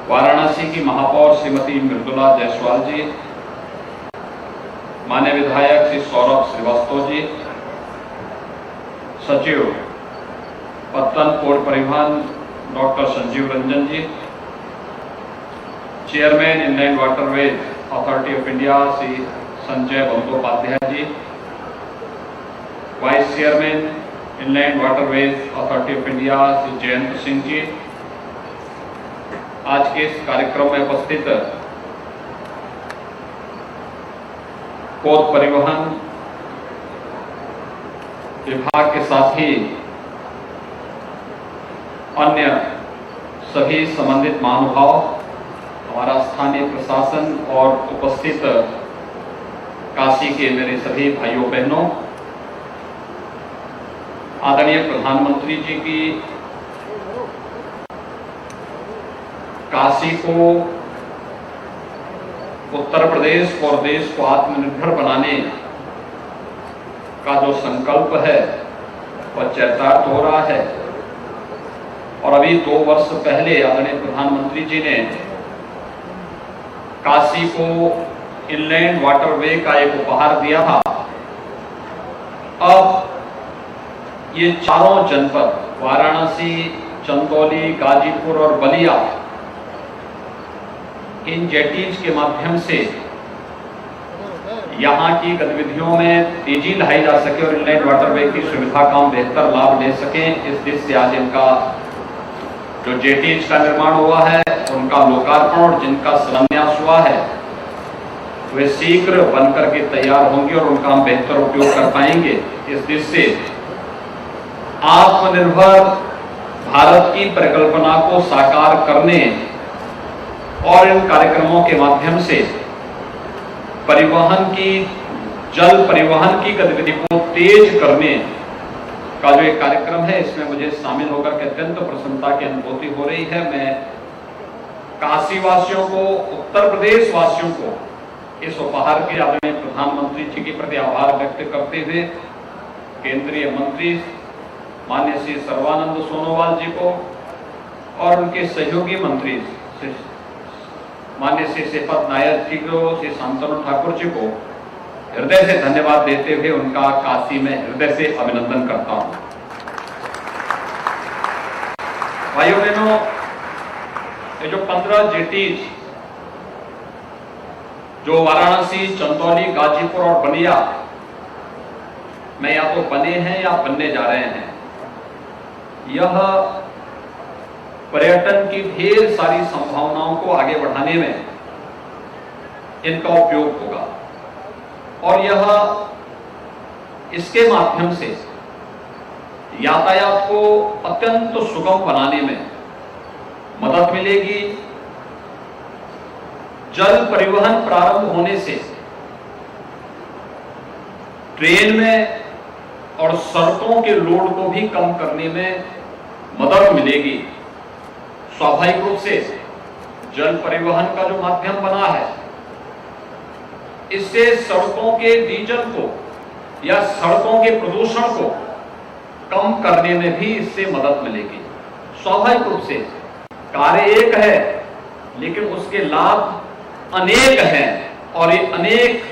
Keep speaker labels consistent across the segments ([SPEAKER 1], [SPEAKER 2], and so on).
[SPEAKER 1] वाराणसी की महापौर श्रीमती मृदुला जायसवाल जी, माननीय विधायक श्री सौरभ श्रीवास्तव जी, सचिव पत्तन पौर परिवहन doctor Sanjeev Ranjan ji, chairman inland waterways authority of India Shri Sanjay Bandopadhyay ji, vice chairman inland waterways authority of India Shri Jayant Singh ji, आज के इस कार्यक्रम में उपस्थित पौर परिवहन विभाग के साथ ही अन्य सभी संबंधित महानुभाव, हमारा स्थानीय प्रशासन और उपस्थित काशी के मेरे सभी भाइयों बहनों, आदरणीय प्रधानमंत्री जी की काशी को, उत्तर प्रदेश और देश को आत्मनिर्भर बनाने का जो संकल्प है वह चरितार्थ हो रहा है। और अभी 2 वर्ष पहले आदरणीय प्रधानमंत्री जी ने काशी को इनलैंड वाटरवे का एक उपहार दिया था। अब ये चारों जनपद वाराणसी, चंदौली, गाजीपुर और बलिया, इन जेटीज के माध्यम से यहाँ की गतिविधियों में तेजी लाई जा सके और इनलैंड वाटरवे की सुविधा का हम बेहतर लाभ ले सकें, इस दृष्टि से आज इनका जो जेटीज का निर्माण हुआ है उनका लोकार्पण और जिनका शिलान्यास हुआ है वे शीघ्र बनकर के तैयार होंगे और उनका हम बेहतर उपयोग कर पाएंगे। इस दृष्टि से आत्मनिर्भर भारत की परिकल्पना को साकार करने और इन कार्यक्रमों के माध्यम से परिवहन की, जल परिवहन की गतिविधि को तेज करने का जो एक कार्यक्रम है, इसमें मुझे शामिल होकर के अत्यंत प्रसन्नता की अनुभूति हो रही है। मैं काशी वासियों को, उत्तर प्रदेश वासियों को इस उपहार के आदरणीय प्रधानमंत्री जी के प्रति आभार व्यक्त करते हुए केंद्रीय मंत्री माननीय श्री सर्बानंद सोनोवाल जी को और उनके सहयोगी मंत्री माननीय श्री श्रीपद नायक जी को, श्री शांतनु ठाकुर जी को हृदय से धन्यवाद देते हुए उनका काशी में हृदय से अभिनंदन करता हूं। भाइयों बहनों, ये जो 15 जेटीज जो वाराणसी, चंदौली, गाजीपुर और बलिया में या तो बने हैं या बनने जा रहे हैं, यह पर्यटन की ढेर सारी संभावनाओं को आगे बढ़ाने में इनका उपयोग होगा और यह इसके माध्यम से यातायात को अत्यंत सुगम बनाने में मदद मिलेगी। जल परिवहन प्रारंभ होने से ट्रेन में और सड़कों के लोड को भी कम करने में मदद मिलेगी। स्वाभाविक रूप से जल परिवहन का जो माध्यम बना है, इससे सड़कों के डीजल को या सड़कों के प्रदूषण को कम करने में भी इससे मदद मिलेगी। स्वाभाविक रूप से कार्य एक है लेकिन उसके लाभ अनेक हैं और ये अनेक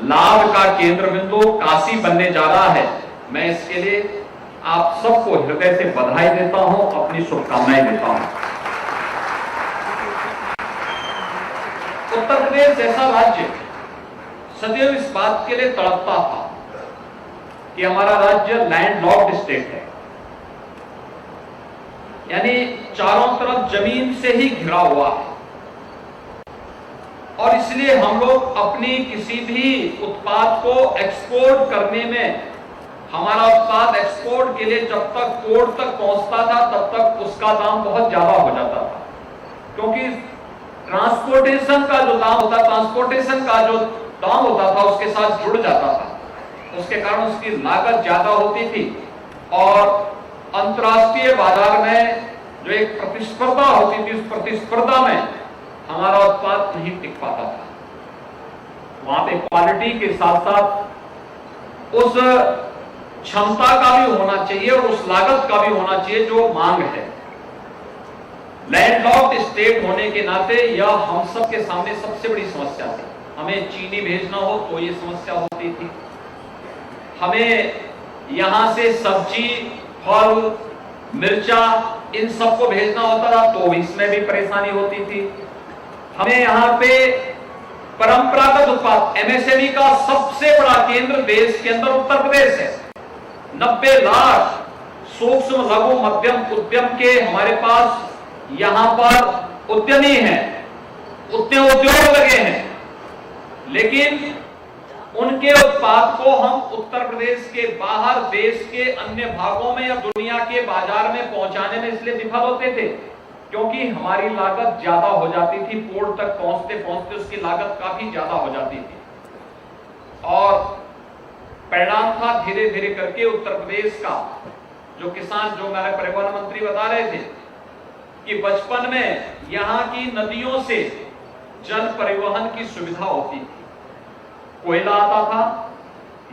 [SPEAKER 1] लाभ का केंद्र बिंदु काशी बनने जा रहा है। मैं इसके लिए आप सबको हृदय से बधाई देता हूं, अपनी शुभकामनाएं देता हूं। उत्तर प्रदेश जैसा राज्य सदैव इस बात के लिए तड़पता था कि हमारा राज्य लैंडलॉक्ड स्टेट है, यानी चारों तरफ जमीन से ही घिरा हुआ है और इसलिए हम लोग अपनी किसी भी उत्पाद को एक्सपोर्ट करने में, हमारा उत्पाद एक्सपोर्ट के लिए जब तक पोर्ट तक पहुंचता था तब तक उसका दाम बहुत ज्यादा हो जाता था, क्योंकि ट्रांसपोर्टेशन का जो दाम होता, ट्रांसपोर्टेशन का जो दाम होता था उसके साथ जुड़ जाता था। उसके कारण उसकी लागत ज्यादा होती थी और अंतर्राष्ट्रीय बाजार में जो एक प्रतिस्पर्धा होती थी, उस प्रतिस्पर्धा में हमारा उत्पाद नहीं टिक पाता था। वहां पे क्वालिटी के साथ साथ उस क्षमता का भी होना चाहिए और उस लागत का भी होना चाहिए जो मांग है। लैंडलॉक्ड स्टेट होने के नाते यह हम सब के सामने सबसे बड़ी समस्या थी। हमें चीनी भेजना हो तो ये समस्या होती थी, हमें यहां से सब्जी, फल, मिर्चा इन सबको भेजना होता था तो इसमें भी परेशानी होती थी। हमें यहाँ पे परंपरागत उत्पाद एमएसएमई का सबसे बड़ा केंद्र देश के अंदर उत्तर प्रदेश है। 90 लाख सूक्ष्म लघु मध्यम उद्यम के हमारे पास यहां पर उद्यमी हैं, उतने उद्योग लगे हैं, लेकिन उनके उत्पाद को हम उत्तर प्रदेश के बाहर देश के अन्य भागों में या दुनिया के बाजार में पहुंचाने में इसलिए विफल होते थे क्योंकि हमारी लागत ज्यादा हो जाती थी। पोर्ट तक पहुंचते पहुंचते उसकी लागत काफी ज्यादा हो जाती थी और परिणाम था धीरे धीरे करके उत्तर प्रदेश का जो किसान, जो हमारे परिवहन मंत्री बता रहे थे कि बचपन में यहां की नदियों से जल परिवहन की सुविधा होती थी, कोयला आता था,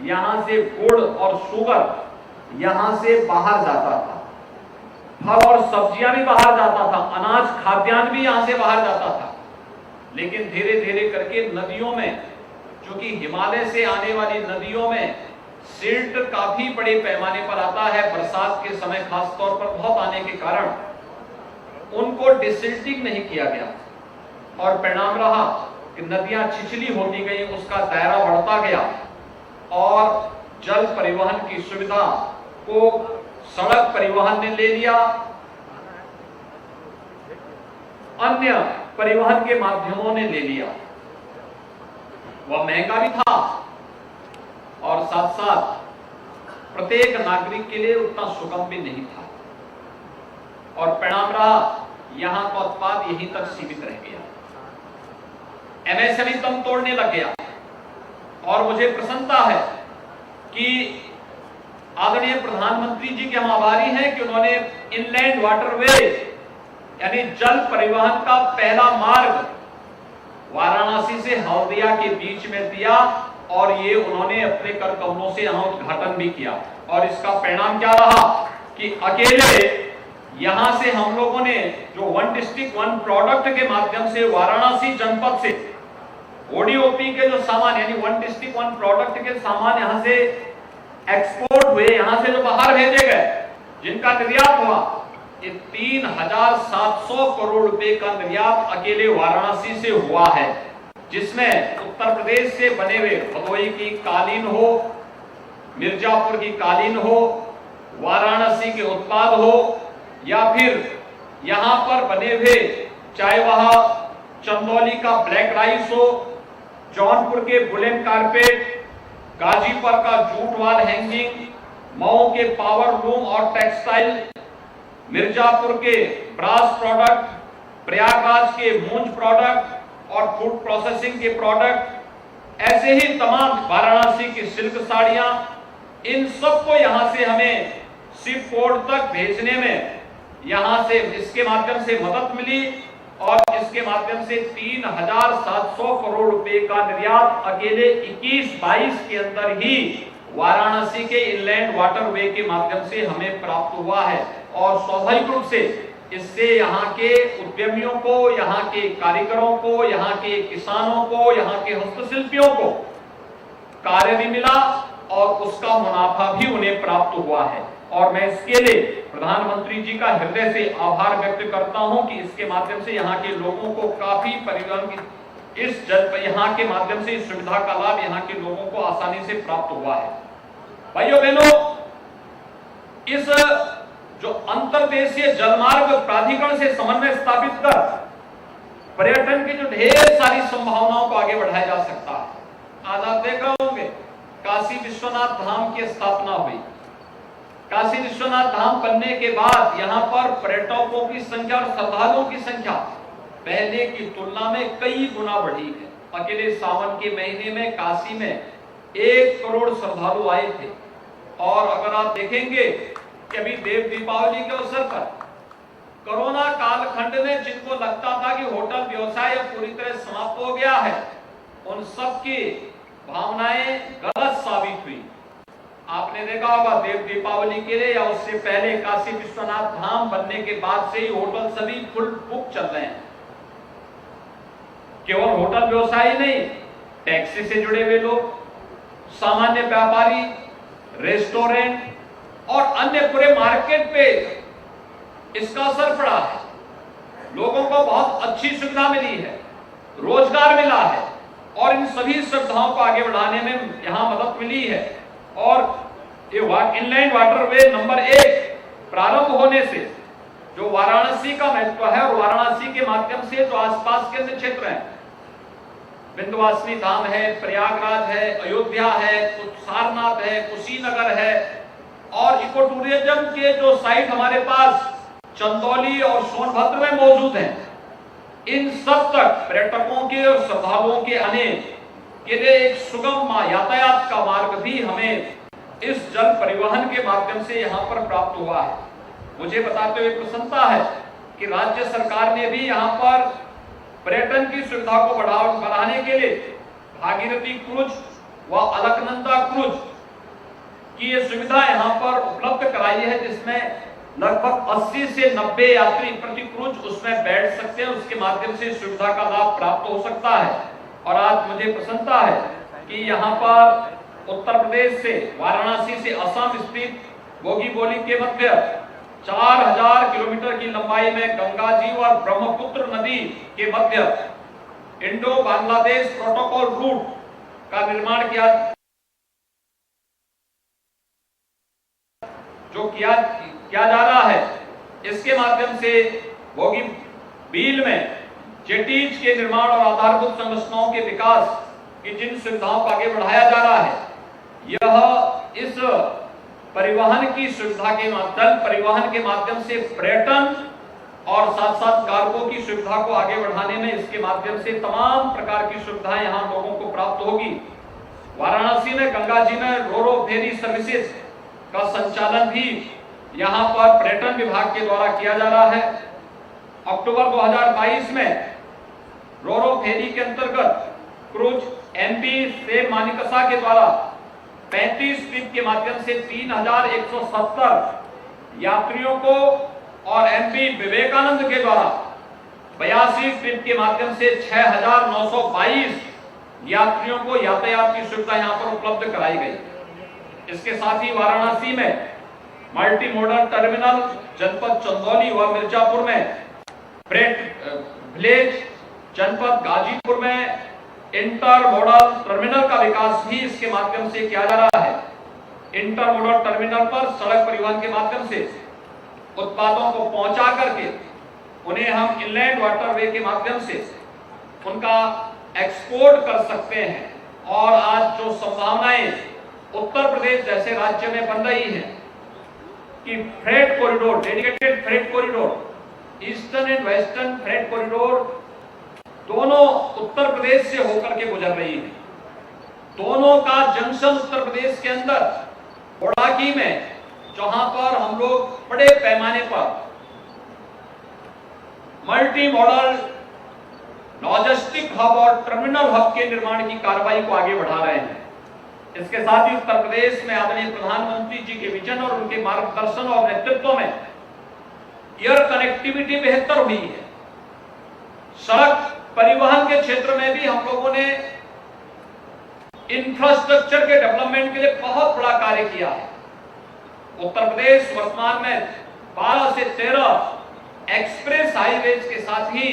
[SPEAKER 1] यहां से गुड़ और शुगर यहां से बाहर जाता था, फल और सब्जियां भी बाहर जाता था, अनाज खाद्यान्न भी यहां से बाहर जाता था। लेकिन धीरे धीरे करके नदियों में, जो कि हिमालय से आने वाली नदियों में सिल्ट काफी बड़े पैमाने पर आता है, बरसात के समय खास तौर पर बहुत आने के कारण उनको डिसिल्टिंग नहीं किया गया और परिणाम रहा कि नदियां छिछली होती गई, उसका दायरा बढ़ता गया और जल परिवहन की सुविधा को सड़क परिवहन ने ले लिया, अन्य परिवहन के माध्यमों ने ले लिया। वह महंगा भी था और साथ साथ प्रत्येक नागरिक के लिए उतना सुगम भी नहीं था और परिणाम रहा यहां का उत्पाद यहीं तक सीमित रह गया, एमएसएमई दम तोड़ने लग गया। और मुझे प्रसन्नता है कि आदरणीय प्रधानमंत्री जी के हम आभारी हैं कि उन्होंने इनलैंड वाटरवे यानी जल परिवहन का पहला मार्ग वाराणसी से हल्दिया के बीच में दिया और ये उन्होंने अपने कर कमलों से यहां उद्घाटन भी किया। और इसका परिणाम क्या रहा कि अकेले यहां से हम लोगों ने जो वन डिस्ट्रिक्ट वन प्रोडक्ट के माध्यम से वाराणसी जनपद से ओडीओपी के जो सामान यानी वन डिस्ट्रिक्ट वन प्रोडक्ट के सामान यहां से एक्सपोर्ट हुए, यहां से जो बाहर भेजे गए, जिनका निर्यात हुआ, ये 3,700 करोड़ रुपए का निर्यात अकेले वाराणसी से हुआ है, जिसमें उत्तर प्रदेश से बने हुए भदोही की कालीन हो, मिर्जापुर की कालीन हो, वाराणसी के उत्पाद हो या फिर यहां पर बने हुए चाहे वह चंदौली का ब्लैक राइस हो, जौनपुर के वुलन कारपेट, गाजीपुर का जूट वाल हैंगिंग, मऊ के पावर लूम और टेक्सटाइल, मिर्जापुर के ब्रास प्रोडक्ट, प्रयागराज के मूंज प्रोडक्ट और फूड प्रोसेसिंग के प्रोडक्ट, ऐसे ही तमाम वाराणसी की सिल्क साड़ियां, इन सबको यहां से हमें शिप पोर्ट तक भेजने में यहां से इसके माध्यम से मदद मिली और इसके माध्यम से 3,700 करोड़ रुपए का निर्यात अकेले 21-22 के अंदर ही वाराणसी के इनलैंड वाटरवे के माध्यम से हमें प्राप्त हुआ है। और स्वाभाविक रूप से इससे यहाँ के उद्यमियों को, यहाँ के कारीगरों को, यहाँ के किसानों को, यहाँ के हस्तशिल्पियों को कार्य भी मिला और उसका मुनाफा भी उन्हें प्राप्त हुआ है। और मैं इसके लिए प्रधानमंत्री जी का हृदय से आभार व्यक्त करता हूं कि इसके माध्यम से यहाँ के लोगों को काफी परिवहन की इस यहाँ के माध्यम से इस सुविधा का लाभ यहाँ के लोगों को आसानी से प्राप्त हुआ है। भाइयों बहनों, इस जो अंतर्देशीय जलमार्ग प्राधिकरण से समन्वय स्थापित कर पर्यटन की जो ढेर सारी संभावनाओं को आगे बढ़ाया जा सकता है। आज आप देख रहे होंगे काशी विश्वनाथ धाम की स्थापना हुई। काशी विश्वनाथ धाम बनने के बाद यहाँ पर पर्यटकों की संख्या और श्रद्धालुओं की संख्या पहले की तुलना में कई गुना बढ़ी है। अकेले सावन के महीने में काशी में 1 करोड़ श्रद्धालु आए थे। और अगर आप देखेंगे कि अभी देव दीपावली के अवसर पर कोरोना कालखंड में जिनको लगता था कि होटल व्यवसाय पूरी तरह समाप्त हो गया है, उन सब की भावनाएं गलत साबित हुई। आपने देखा होगा देव दीपावली के लिए या उससे पहले काशी विश्वनाथ धाम बनने के बाद से ही होटल सभी फुल बुक चल रहे हैं। केवल होटल व्यवसाय नहीं, टैक्सी से जुड़े हुए लोग, सामान्य व्यापारी, रेस्टोरेंट और अन्य पूरे मार्केट पे इसका असर पड़ा है। लोगों को बहुत अच्छी सुविधा मिली है, रोजगार मिला है और इन सभी सुविधाओं को आगे बढ़ाने में यहां मदद मिली है। और ये इनलैंड वाटरवे नंबर 1 प्रारंभ होने से जो वाराणसी का महत्व है और वाराणसी के माध्यम से जो आसपास के अन्य क्षेत्र हैं, विंध्यवासिनी धाम है, प्रयागराज है, अयोध्या है, सारनाथ है, कुशीनगर है और इको टूरिज्म के जो साइट हमारे पास चंदौली और सोनभद्र में मौजूद हैं, इन सब तक पर्यटकों के और श्रद्धालुओं के आने के लिए एक सुगम यातायात का मार्ग भी हमें इस जल परिवहन के माध्यम से यहाँ पर प्राप्त हुआ है। मुझे बताते हुए प्रसन्नता है कि राज्य सरकार ने भी यहाँ पर पर्यटन की सुविधा को बढ़ाने के लिए भागीरथी क्रूज व अलकनंदा क्रूज की ये सुविधा यहाँ पर उपलब्ध कराई है, जिसमें लगभग 80 से 90 यात्री प्रति क्रूज उसमें बैठ सकते हैं। उसके माध्यम से सुविधा का लाभ प्राप्त हो सकता है। और आज मुझे प्रसन्नता है कि यहाँ पर उत्तर प्रदेश से, वाराणसी से असम स्थित बोगीबोली के मध्य 4000 किलोमीटर की लंबाई में गंगा जी और ब्रह्मपुत्र नदी के मध्य इंडो बांग्लादेश प्रोटोकॉल रूट का निर्माण किया जा रहा है। इसके माध्यम से बोगीबील में जेटीज के निर्माण और आधारभूत संरचनाओं के विकास की जिन सुविधाओं को आगे बढ़ाया जा रहा है, यह इस परिवहन की सुविधा के परिवहन के माध्यम से पर्यटन और साथ साथ कार्गो की सुविधा को आगे बढ़ाने में इसके माध्यम से तमाम प्रकार की सुविधाएं यहाँ लोगों को प्राप्त होगी। वाराणसी में गंगा जी में रोरो फेरी सर्विसेज का संचालन भी यहाँ पर पर्यटन विभाग के द्वारा किया जा रहा है। अक्टूबर 2022 में रोरो फेरी के अंतर्गत क्रूज एमपी से मानिकसा के द्वारा 35 ट्रिप के माध्यम से 3170 यात्रियों को और एमपी विवेकानंद के द्वारा 82 ट्रिप के माध्यम से 6922 यात्रियों को यातायात की सुविधा यहां पर उपलब्ध कराई गई। इसके साथ ही वाराणसी में मल्टी मॉडल टर्मिनल जनपद चंदौली व मिर्जापुर में, फ्रेट विलेज जनपद गाजीपुर में इंटर मॉडल टर्मिनल का विकास भी इसके माध्यम से किया जा रहा है। इंटर मॉडल टर्मिनल पर सड़क परिवहन के माध्यम से उत्पादों को पहुंचा करके उन्हें हम इनलैंड वाटरवे के माध्यम से उनका एक्सपोर्ट कर सकते हैं। और आज जो संभावनाएं उत्तर प्रदेश जैसे राज्य में बन रही है कि freight corridor, dedicated freight corridor, eastern and western freight corridor दोनों उत्तर प्रदेश से होकर के गुजर रही है। दोनों का जंक्शन उत्तर प्रदेश के अंदर बड़ाकी में, जहां पर हम लोग बड़े पैमाने पर मल्टी मॉडल लॉजिस्टिक हब और टर्मिनल हब के निर्माण की कार्रवाई को आगे बढ़ा रहे हैं। इसके साथ ही उत्तर प्रदेश में आदरणीय प्रधानमंत्री जी के विजन और उनके मार्गदर्शन और नेतृत्व में एयर कनेक्टिविटी बेहतर हुई है। सड़क परिवहन के क्षेत्र में भी हम लोगों ने इंफ्रास्ट्रक्चर के डेवलपमेंट के लिए बहुत बड़ा कार्य किया है। उत्तर प्रदेश वर्तमान में 12 से 13 एक्सप्रेस हाईवेज के साथ ही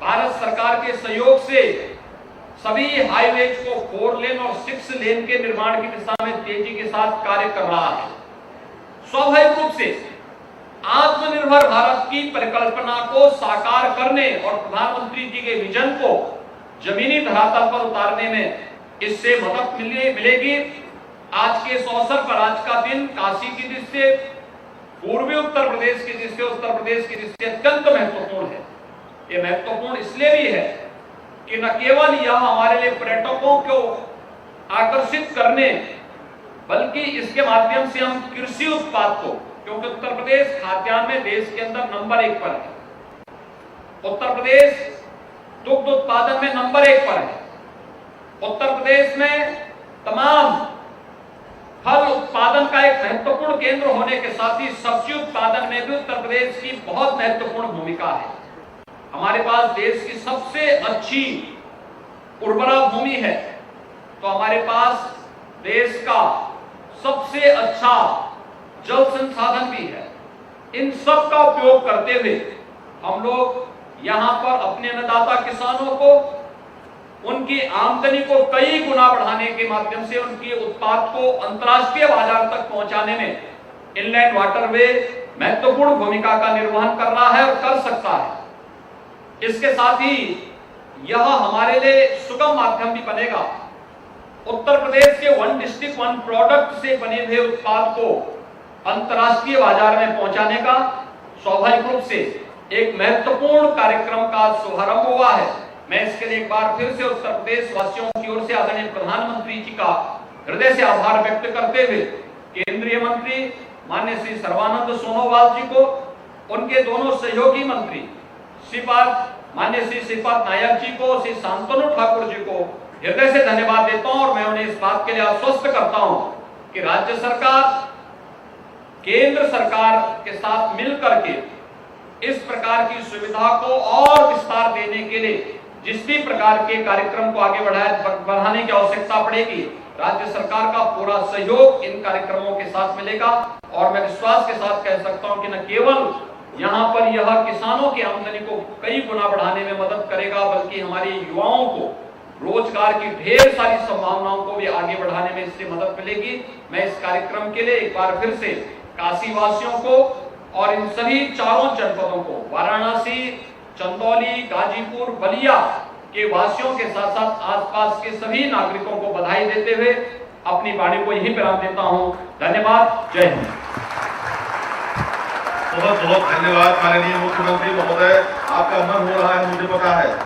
[SPEAKER 1] भारत सरकार के सहयोग से सभी हाईवेज को 4 लेन और 6 लेन के निर्माण की दिशा में तेजी के साथ कार्य कर रहा है। स्वाभाविक रूप से आत्मनिर्भर भारत की परिकल्पना को साकार करने और प्रधानमंत्री जी के विजन को जमीनी धरातल पर उतारने में इससे मदद मिलेगी। आज के इस अवसर पर आज का दिन काशी की दृष्टि से, पूर्वी उत्तर प्रदेश की दृष्टि से, उत्तर प्रदेश की दृष्टि से अत्यंत महत्वपूर्ण है। ये महत्वपूर्ण इसलिए भी है कि न केवल यह हमारे लिए पर्यटकों को आकर्षित करने, बल्कि इसके माध्यम से हम कृषि उत्पाद को, क्योंकि उत्तर प्रदेश खाद्यान्न में देश के अंदर नंबर 1 पर है। उत्तर प्रदेश दुग्ध उत्पादन में नंबर 1 पर है। उत्तर प्रदेश में तमाम फल उत्पादन का एक महत्वपूर्ण केंद्र होने के साथ ही सब्जी उत्पादन में भी उत्तर प्रदेश की बहुत महत्वपूर्ण भूमिका है। हमारे पास देश की सबसे अच्छी उर्वरा भूमि है, तो हमारे पास देश का सबसे अच्छा जल संसाधन भी है। इन सब का उपयोग करते हुए हम लोग यहां पर अपने अन्नदाता किसानों को उनकी आमदनी को कई गुना बढ़ाने के माध्यम से उनके उत्पाद को अंतर्राष्ट्रीय बाजार तक पहुंचाने में इनलैंड वाटरवे महत्वपूर्ण भूमिका का निर्वहन कर रहा है और कर सकता है। इसके साथ ही यह हमारे लिए सुगम माध्यम भी बनेगा। उत्तर प्रदेश के वन डिस्ट्रिक्ट वन प्रोडक्ट से बने हुए उत्पाद को अंतर्राष्ट्रीय बाजार में पहुंचाने का स्वाभाविक रूप से एक महत्वपूर्ण कार्यक्रम का शुभारंभ हुआ है। मैं इसके लिए एक बार फिर से उत्तर प्रदेश वासियों की ओर से आदरणीय प्रधानमंत्री जी का हृदय से आभार व्यक्त करते हुए केंद्रीय मंत्री माननीय श्री सर्बानंद सोनोवाल जी को, उनके दोनों सहयोगी मंत्री माननीय श्री श्रीपाद नायक जी को, श्री शांतनु ठाकुर जी को हृदय से धन्यवाद देता हूं और मैं उन्हें इस बात के लिए आश्वस्त करता हूं कि राज्य सरकार केंद्र सरकार के साथ मिलकर के इस प्रकार की सुविधा को और विस्तार देने के लिए जिस भी प्रकार के कार्यक्रम को आगे बढ़ाने की आवश्यकता पड़ेगी, राज्य सरकार का पूरा सहयोग इन कार्यक्रमों के साथ मिलेगा। और मैं विश्वास के साथ कह सकता हूं कि न केवल यहां पर यह किसानों की आमदनी को कई गुना बढ़ाने में मदद करेगा, बल्कि हमारे युवाओं को रोजगार की ढेर सारी संभावनाओं को भी आगे बढ़ाने में इससे मदद मिलेगी। मैं इस कार्यक्रम के लिए एक बार फिर से काशी वासियों को और इन सभी चारों जनपदों को, वाराणसी, चंदौली, गाजीपुर, बलिया के वासियों के साथ साथ आसपास के सभी नागरिकों को बधाई देते हुए अपनी वाणी को यहीं विराम देता हूं। धन्यवाद। जय हिंद।
[SPEAKER 2] बहुत बहुत धन्यवाद माननीय मुख्यमंत्री महोदय, आपका मन हो रहा है मुझे पता है।